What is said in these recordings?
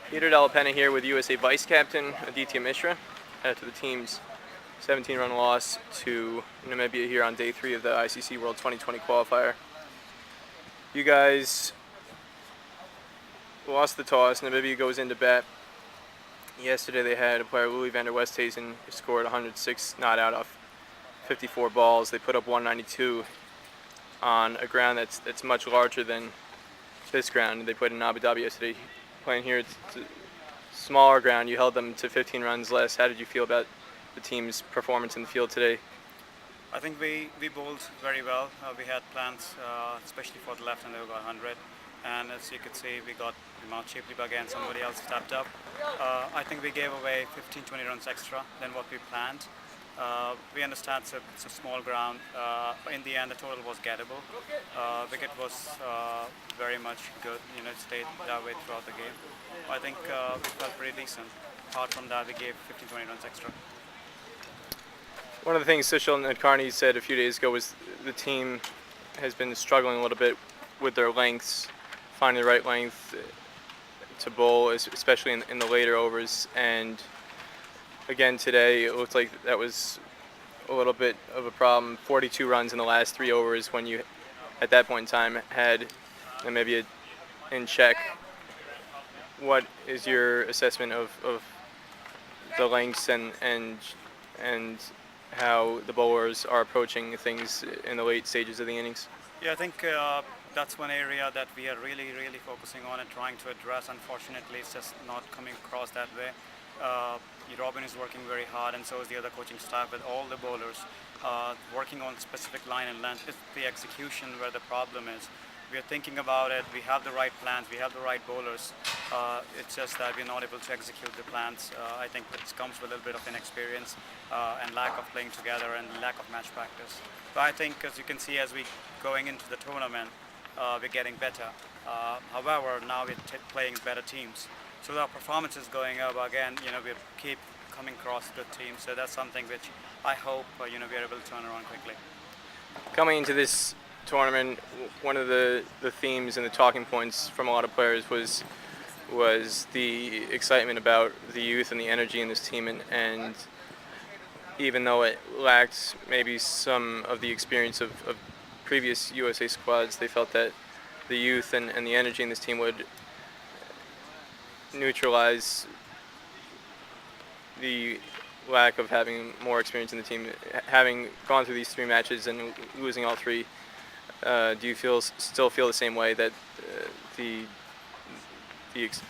Peter Delapenna here with USA Vice Captain Aditya Mishra after the team's 17-run loss to Namibia here on day 3 of the ICC World 2020 qualifier. You guys lost the toss. Namibia goes into bat. Yesterday they had a player, Louis van der Westhuizen, who scored 106 not out off 54 balls. They put up 192 on a ground that's much larger than this ground. They played in Abu Dhabi yesterday. Playing here, it's a smaller ground. You held them to 15 runs less. How did you feel about the team's performance in the field today? I think we bowled very well. We had plans, especially for the left-hander who got 100. And as you could see, we got Imad Chipley again, somebody else stepped up. I think we gave away 15-20 runs extra than what we planned. We understand it's a small ground, but in the end the total was gettable. Wicket was very much good, it stayed that way throughout the game. I think we felt pretty decent. Apart from that, we gave 15-20 runs extra. One of the things Sushil Nadkarni said a few days ago was the team has been struggling a little bit with their lengths, finding the right length to bowl, especially in the later overs. And again today, it looked like that was a little bit of a problem. 42 runs in the last 3 overs when you, at that point in time, had Namibia in check. What is your assessment of the lengths and how the bowlers are approaching things in the late stages of the innings? Yeah, I think that's one area that we are really focusing on and trying to address. Unfortunately, it's just not coming across that way. Robin is working very hard, and so is the other coaching staff with all the bowlers working on specific line and length. It's the execution where the problem is. We are thinking about it, we have the right plans, we have the right bowlers. It's just that we're not able to execute the plans. I think it comes with a little bit of inexperience and lack of playing together and lack of match practice. But I think, as you can see, as we going into the tournament, we're getting better. However, now we're playing better teams. So our performance is going up again. We keep coming across good teams. So that's something which I hope we are able to turn around quickly. Coming into this tournament, one of the themes and the talking points from a lot of players was the excitement about the youth and the energy in this team, and even though it lacked maybe some of the experience of previous USA squads, they felt that the youth and the energy in this team would neutralize the lack of having more experience in the team. Having gone through these 3 matches and losing all 3, do you still feel the same way, that the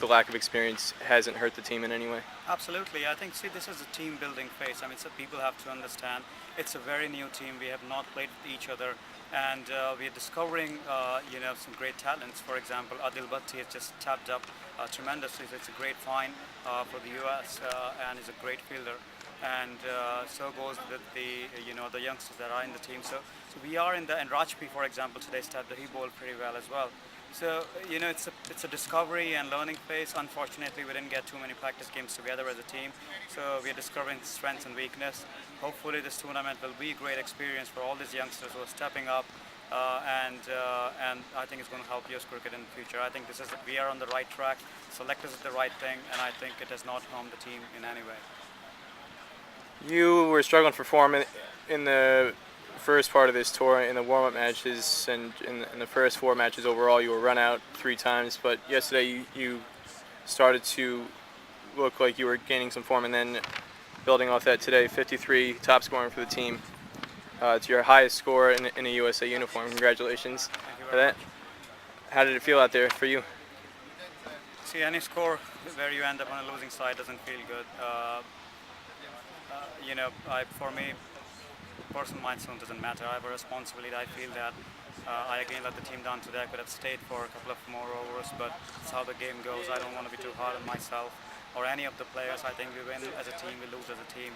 lack of experience hasn't hurt the team in any way? Absolutely. I think, this is a team building phase. So people have to understand it's a very new team. We have not played with each other, and we are discovering some great talents. For example, Adil Bhatti has just tapped up tremendously. It's a great find for the US, and is a great fielder. And so goes with the youngsters that are in the team. So we are and Rajpi, for example, today stepped up. He bowled pretty well as well. So it's a discovery and learning phase. Unfortunately, we didn't get too many practice games together as a team. So we are discovering strengths and weakness. Hopefully, this tournament will be a great experience for all these youngsters who are stepping up, and I think it's going to help US cricket in the future. I think we are on the right track. Selectors is the right thing, and I think it has not harmed the team in any way. You were struggling for form in the first part of this tour in the warm-up matches, and in the first 4 matches overall you were run out 3 times, but yesterday you started to look like you were gaining some form, and then building off that today, 53, top scoring for the team. It's your highest score in a USA uniform. Congratulations for that. How did it feel out there for you? See, any score where you end up on a losing side doesn't feel good. For me, personal milestone doesn't matter. I have a responsibility. I feel that I again let the team down today. I could have stayed for a couple of more overs, but it's how the game goes. I don't want to be too hard on myself or any of the players. I think we win as a team, we lose as a team.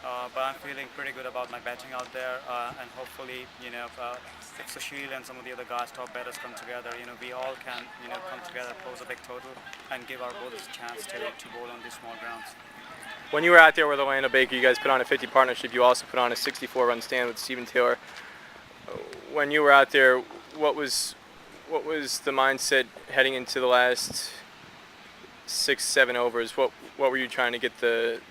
But I'm feeling pretty good about my batting out there, and hopefully, if Sushil and some of the other guys, top batters, come together, we all can, come together, pose a big total, and give our bowlers a chance to bowl on these small grounds. When you were out there with Orlando Baker, you guys put on a 50 partnership. You also put on a 64-run stand with Stephen Taylor. When you were out there, what was the mindset heading into the last 6-7 overs. What were you trying to get the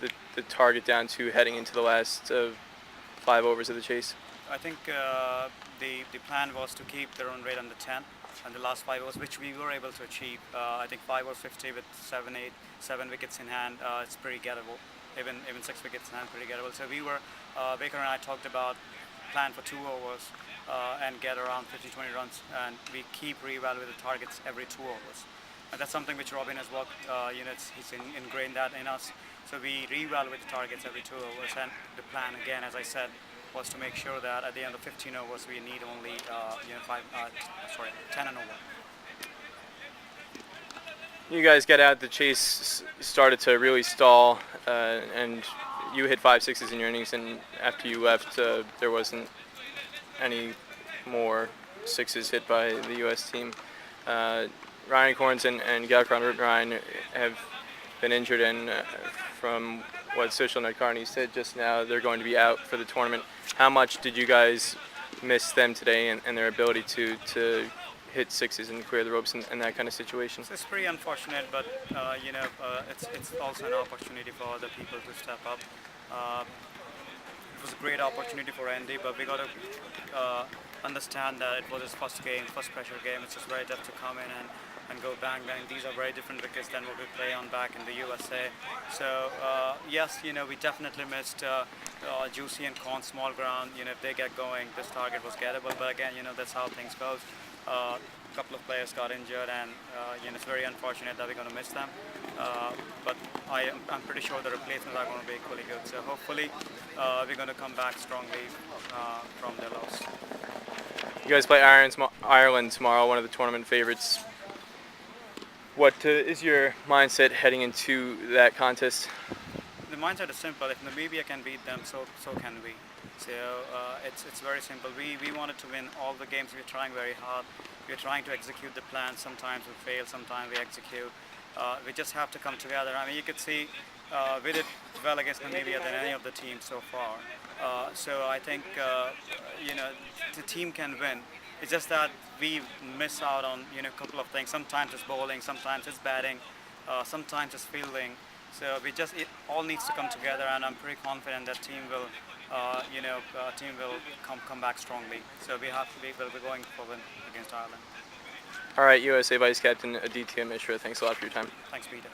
target down to heading into the last 5 overs of the chase? I think the plan was to keep the run rate under 10 and the last 5 overs, which we were able to achieve. I think 5 overs 50 with 7 wickets in hand. It's pretty gettable. Even 6 wickets in hand, pretty gettable. So we were Baker and I talked about plan for 2 overs and get around 50-20 runs, and we keep reevaluating the targets every 2 overs. And that's something which Robin has worked. He's ingrained that in us. So we reevaluate the targets every 2 overs, and the plan again, as I said, was to make sure that at the end of 15 overs we need only 10 and over. You guys get out. The chase started to really stall, and you hit 5 sixes in your innings. And after you left, there wasn't any more sixes hit by the U.S. team. Ryan Corns and Galkran Ryan have been injured, and from what Sushil Nadkarni said just now, they're going to be out for the tournament. How much did you guys miss them today and their ability to hit sixes and clear the ropes in that kind of situation? So it's pretty unfortunate, but it's also an opportunity for other people to step up. It was a great opportunity for Andy, but we got to understand that it was his first pressure game. It's just very tough to come in and go bang bang. These are very different wickets than what we play on back in the USA. So yes, we definitely missed Juicy and Corn small ground. If they get going, this target was gettable. But again, that's how things goes. A couple of players got injured, and it's very unfortunate that we're going to miss them. But I'm pretty sure the replacements are going to be equally good. So hopefully we're going to come back strongly from their loss. You guys play Ireland tomorrow, one of the tournament favorites. What is your mindset heading into that contest? The mindset is simple. If Namibia can beat them, so can we. So it's very simple. We wanted to win all the games. We're trying very hard. We're trying to execute the plan. Sometimes we fail, sometimes we execute. We just have to come together. I mean, you could see we did well against Namibia than any of the teams so far. So I think the team can win. It's just that we miss out on a couple of things. Sometimes it's bowling, sometimes it's batting, sometimes it's fielding. So it all needs to come together, and I'm pretty confident that team will come back strongly. So we'll be going for win against Ireland. All right, USA Vice Captain Aditya Mishra, thanks a lot for your time. Thanks, Peter.